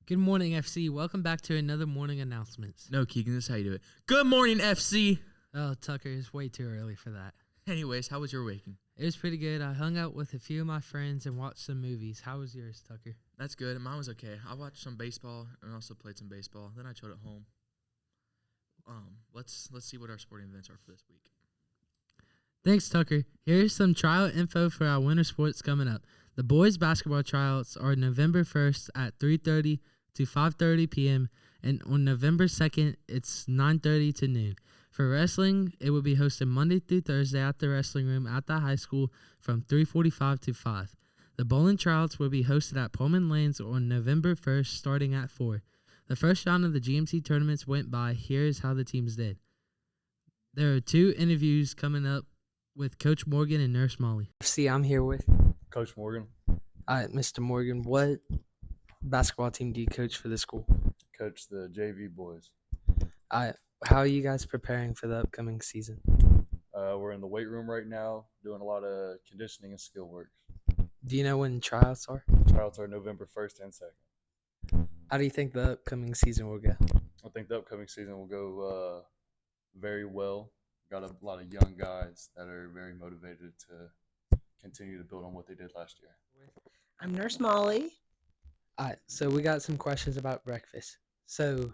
Good morning, FC. Welcome back to another morning announcements. No, Keegan, this is how you do it. Good morning, FC. Oh, Tucker, it's way too early for that. Anyways, how was your waking? It was pretty good. I hung out with a few of my friends and watched some movies. How was yours, Tucker? That's good. Mine was okay. I watched some baseball and also played some baseball. Then I chilled at home. Let's see what our sporting events are for this week. Thanks, Tucker. Here's some tryout info for our winter sports coming up. The boys' basketball tryouts are November 1st at 3:30 to 5:30 p.m. and on November 2nd, it's 9:30 to noon. For wrestling, it will be hosted Monday through Thursday at the wrestling room at the high school from 3:45 to 5. The bowling tryouts will be hosted at Pullman Lanes on November 1st starting at 4. The first round of the GMC tournaments went by. Here is how the teams did. There are 2 interviews coming up with Coach Morgan and Nurse Molly. See, I'm here with Coach Morgan, Mr. Morgan. What basketball team do you coach for the school? coach the JV boys. How are you guys preparing for the upcoming season? We're in the weight room right now doing a lot of conditioning and skill work. Do you know when tryouts are? Tryouts are November 1st and 2nd. How do you think the upcoming season will go? I think the upcoming season will go very well. Got a lot of young guys that are very motivated to continue to build on what they did last year. I'm Nurse Molly. So we got some questions about breakfast. So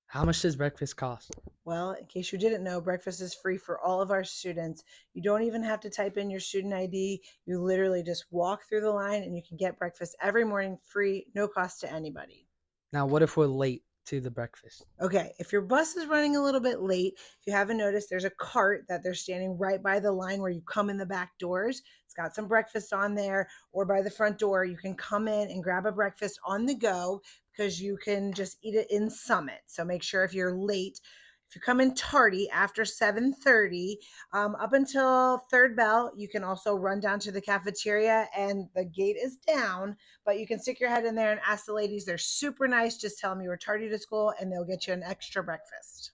how much does breakfast cost? Well, in case you didn't know, breakfast is free for all of our students. You don't even have to type in your student ID. You literally just walk through the line and you can get breakfast every morning free, no cost to anybody. Now, what if we're late to the breakfast? Okay, if your bus is running a little bit late, if you haven't noticed, there's a cart that they're standing right by the line where you come in the back doors. It's got some breakfast on there, or by the front door. You can come in and grab a breakfast on the go because you can just eat it in Summit. So make sure if you're late, if you come in tardy after 7:30, up until third bell, you can also run down to the cafeteria and the gate is down, but you can stick your head in there and ask the ladies. They're super nice. Just tell them you were tardy to school and they'll get you an extra breakfast.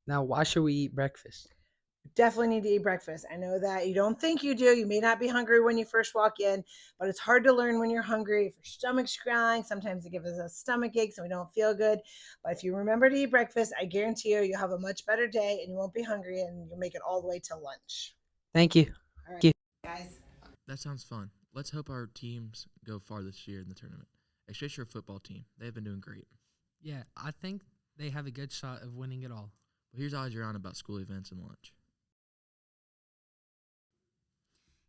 Now, why should we eat breakfast? Definitely need to eat breakfast. I know that you don't think you do. You may not be hungry when you first walk in, but it's hard to learn when you're hungry. If your stomach's growling, sometimes it gives us a stomach ache so we don't feel good. But if you remember to eat breakfast, I guarantee you'll have a much better day and you won't be hungry and you'll make it all the way to lunch. Thank you. All right, Thank guys. That sounds fun. Let's hope our teams go far this year in the tournament, especially your football team. They've been doing great. Yeah, I think they have a good shot of winning it all. Well, here's Adriana about school events and lunch.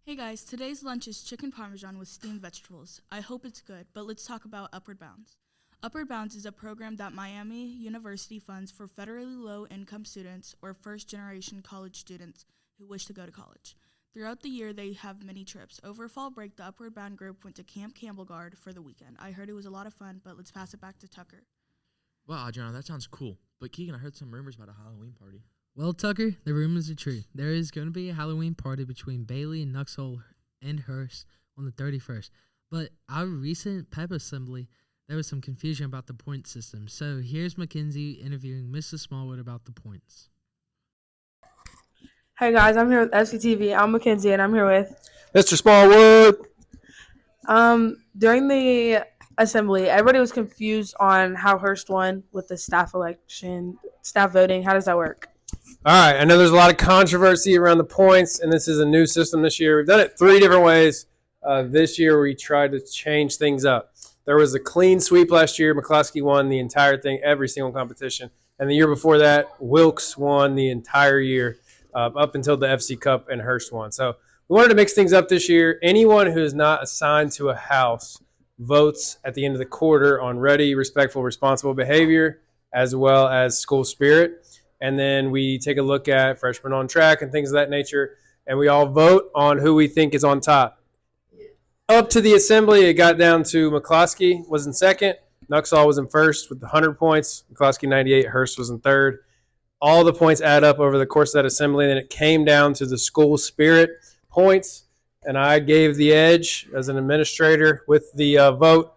Hey guys, today's lunch is chicken parmesan with steamed vegetables. I hope it's good, but let's talk about Upward Bounds. Upward Bounds is a program that Miami University funds for federally low-income students or first-generation college students who wish to go to college. Throughout the year, they have many trips. Over fall break, the Upward Bound group went to Camp Campbell Guard for the weekend. I heard it was a lot of fun, but let's pass it back to Tucker. Wow, Adriana, that sounds cool. But Keegan, I heard some rumors about a Halloween party. Well, Tucker, the rumors are true. There is going to be a Halloween party between Bailey and Nuxhall and Hearst on the 31st. But our recent PEP assembly, there was some confusion about the point system. So here's Mackenzie interviewing Mrs. Smallwood about the points. Hey guys, I'm here with FCTV. I'm Mackenzie and I'm here with Mr. Smallwood. During the assembly, everybody was confused on how Hearst won with the staff voting. How does that work? All right, I know there's a lot of controversy around the points, and this is a new system this year. We've done it 3 different ways. This year we tried to change things up. There was a clean sweep last year. McCloskey won the entire thing, every single competition. And the year before that, Wilkes won the entire year up until the FC Cup, and Hearst won. So we wanted to mix things up this year. Anyone who is not assigned to a house votes at the end of the quarter on ready, respectful, responsible behavior, as well as school spirit. And then we take a look at freshmen on track and things of that nature, and we all vote on who we think is on top. Up to the assembly, it got down to McCloskey was in second, Nuxhall was in first with 100 points, McCloskey 98, Hearst was in third. All the points add up over the course of that assembly, and then it came down to the school spirit points, and I gave the edge as an administrator with the vote.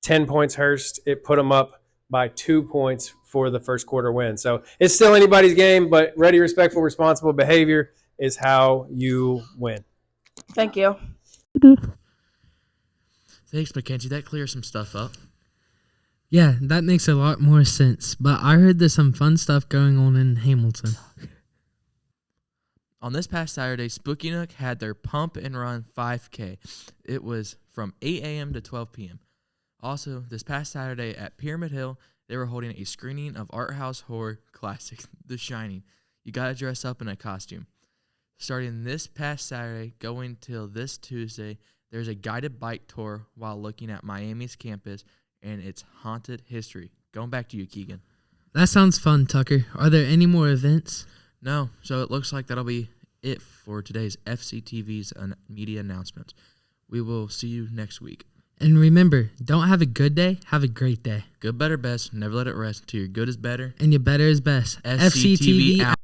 10 points Hearst. It put them up by 2 points for the first quarter win. So it's still anybody's game, but ready, respectful, responsible behavior is how you win. Thank you. Thanks, Mackenzie. That clears some stuff up. Yeah, that makes a lot more sense. But I heard there's some fun stuff going on in Hamilton. On this past Saturday, Spooky Nook had their Pump and Run 5K. It was from 8 a.m. to 12 p.m. Also, this past Saturday at Pyramid Hill, they were holding a screening of art house horror classic, The Shining. You got to dress up in a costume. Starting this past Saturday, going till this Tuesday, there's a guided bike tour while looking at Miami's campus and its haunted history. Going back to you, Keegan. That sounds fun, Tucker. Are there any more events? No, so it looks like that'll be it for today's FCTV's media announcements. We will see you next week. And remember, don't have a good day, have a great day. Good, better, best. Never let it rest until your good is better. And your better is best. FCTV out.